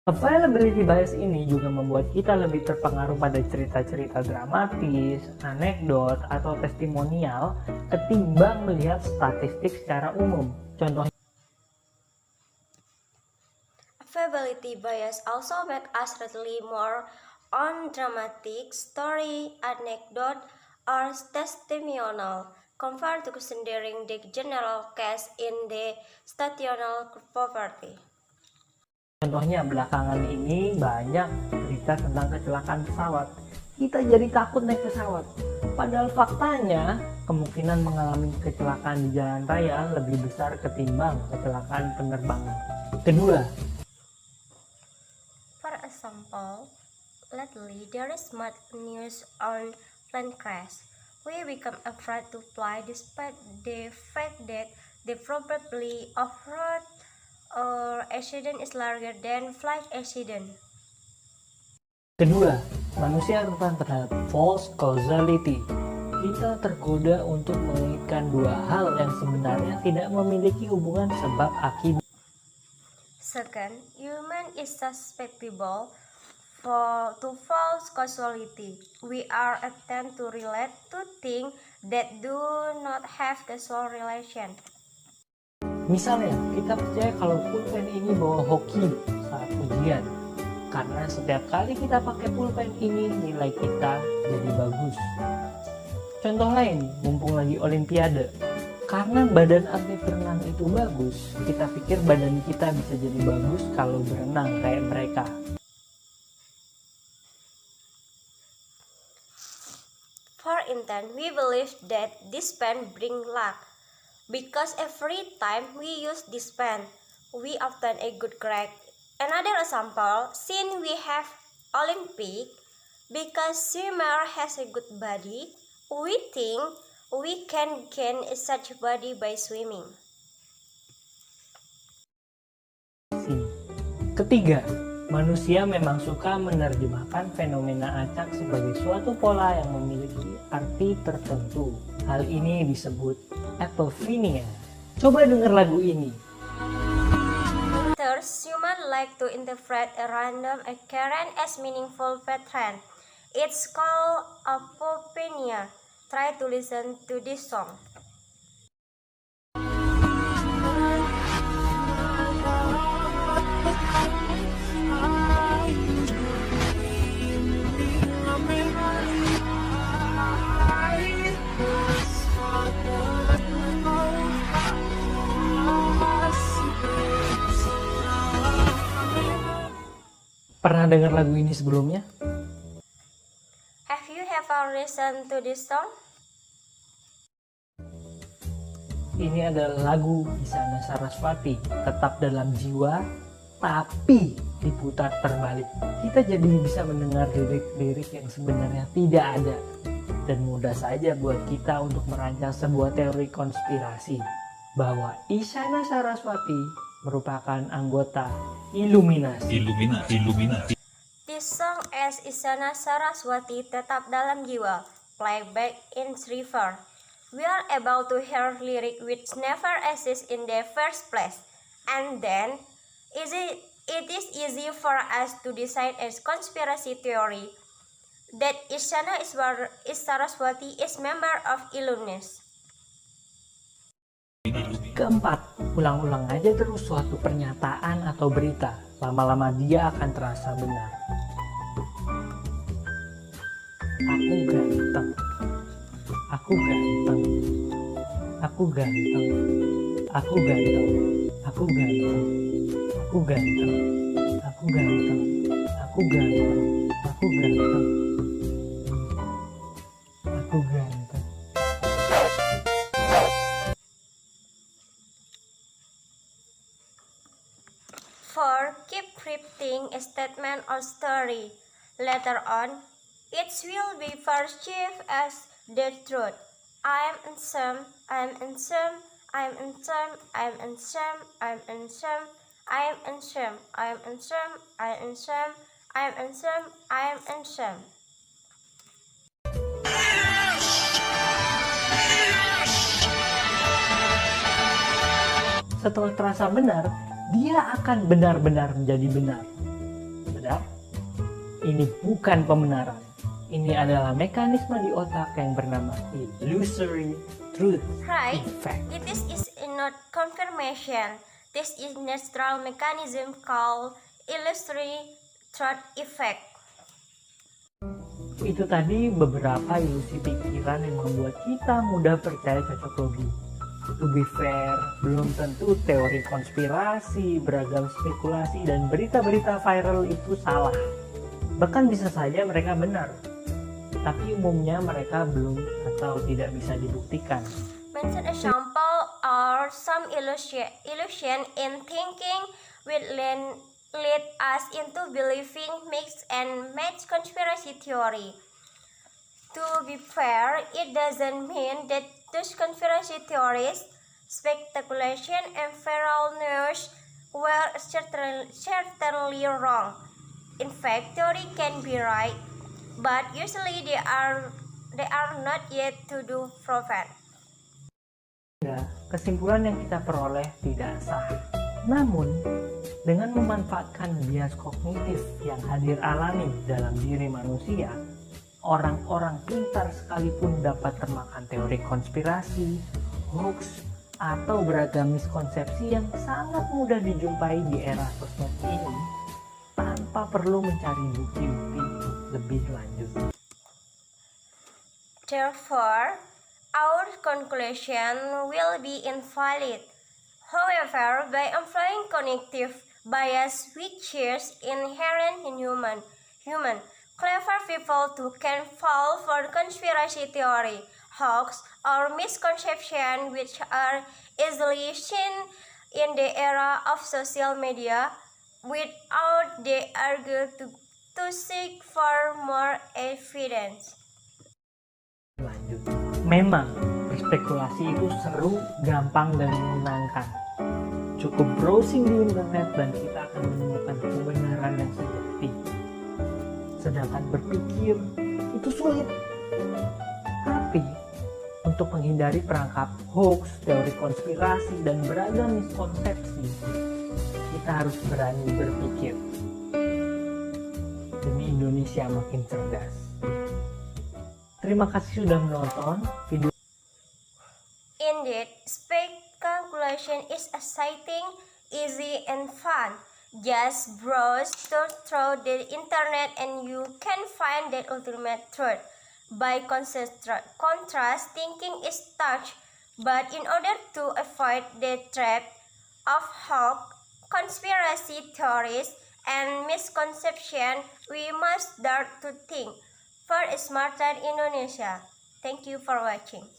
Availability bias ini juga membuat kita lebih terpengaruh pada cerita-cerita dramatis, anekdot, atau testimonial ketimbang melihat statistik secara umum. Contohnya, Availability bias also make us rely more on dramatic story, anecdote, or testimonial compared to considering the general case in the statistical poverty. contohnya belakangan ini banyak berita tentang kecelakaan pesawat. Kita jadi takut naik pesawat. Padahal faktanya, kemungkinan mengalami kecelakaan di jalan raya lebih besar ketimbang kecelakaan penerbangan. Kedua, For example, lately there is much news on plane crash. We become afraid to fly despite the fact that the probability of road or accident is larger than flight accident. Kedua, manusia rentan terhadap false causality. Kita tergoda untuk mengaitkan dua hal yang sebenarnya tidak memiliki hubungan sebab akibat. Second, human is susceptible to false causality. We are attempt to relate to things that do not have causal relation. Misalnya, kita percaya kalau pulpen ini bawa hoki saat ujian. Karena setiap kali kita pakai pulpen ini, nilai kita jadi bagus. Contoh lain, mumpung lagi olimpiade. Karena badan atlet berenang itu bagus, kita pikir badan kita bisa jadi bagus kalau berenang kayak mereka. For instance, we believe that this pen bring luck. Because every time we use this pen, we obtain a good grade. Another example, since we have Olympic, because swimmer has a good body, we think we can gain such body by swimming. Ketiga, manusia memang suka menerjemahkan fenomena acak sebagai suatu pola yang memiliki arti tertentu. Hal ini disebut epiphania. Coba dengar lagu ini. Thus, humans like to interpret a random occurrence as meaningful pattern. It's called epiphania. Try to listen to this song. Pernah dengar lagu ini sebelumnya? Have you ever listened to this song? Ini adalah lagu Isyana Saraswati, tetap dalam jiwa, tapi diputar terbalik. Kita jadi bisa mendengar lirik-lirik yang sebenarnya tidak ada. Dan mudah saja buat kita untuk merancang sebuah teori konspirasi bahwa Isyana Saraswati merupakan anggota Illuminati. This song as Isyana Saraswati tetap dalam jiwa, playback in river. We are able to hear lyric which never exist in the first place, and then it is easy for us to decide as conspiracy theory that Isyana Saraswati is member of Illuminati. Keempat, ulang-ulang aja terus suatu pernyataan atau berita. Lama-lama dia akan terasa benar. Aku ganteng. Aku ganteng. Aku ganteng. Aku ganteng. Aku ganteng. Aku ganteng. Aku ganteng. Aku ganteng. Aku ganteng. Aku ganteng. For keep repeating a statement or story. Later on, it will be perceived as the truth. I am handsome, I am handsome, I am handsome, I am handsome, I am handsome, I am handsome, I am handsome, I am handsome, I am handsome, I am handsome. Setelah terasa benar, dia akan benar-benar menjadi benar. ini bukan pembenaran. Ini adalah mekanisme di otak yang bernama illusory truth Right? effect. This is not confirmation. This is natural mechanism called illusory truth effect. Itu tadi beberapa ilusi pikiran yang membuat kita mudah percaya cocok logi. To be fair, belum tentu teori konspirasi, beragam spekulasi, dan berita-berita viral itu salah. Bahkan bisa saja mereka benar, tapi umumnya mereka belum atau tidak bisa dibuktikan. Mention example are some illusion in thinking which lead us into believing mixed and match conspiracy theory. To be fair, it doesn't mean that those conspiracy theories, speculation, and viral news were certainly wrong. In fact, theory can be right, but usually they are not yet to do proven. Ya, kesimpulan yang kita peroleh tidak sah. Namun, dengan memanfaatkan bias kognitif yang hadir alami dalam diri manusia, orang-orang pintar sekalipun dapat termakan teori konspirasi, hoax, atau beragam miskonsepsi yang sangat mudah dijumpai di era sosmed ini tanpa perlu mencari bukti-bukti lebih lanjut. Therefore, our conclusion will be invalid. However, by employing cognitive bias, which is inherent in human, clever people too can fall for conspiracy theory, hoax, or misconception which are easily seen in the era of social media without they argue to seek for more evidence. Lanjut. Memang berspekulasi itu seru, gampang, dan menyenangkan. Cukup browsing di internet dan kita akan menemukan kebenaran yang sejati. Sedangkan berpikir itu sulit. Tapi untuk menghindari perangkap hoax, teori konspirasi, dan beragam miskonsepsi, kita harus berani berpikir demi Indonesia makin cerdas. Terima kasih sudah menonton video. Indeed, speculation is exciting, easy, and fun. Just browse through the internet and you can find the ultimate truth. By contrast, thinking is touch, but in order to avoid the trap of hoax, conspiracy theories, and misconception, we must dare to think for a smarter Indonesia. Thank you for watching.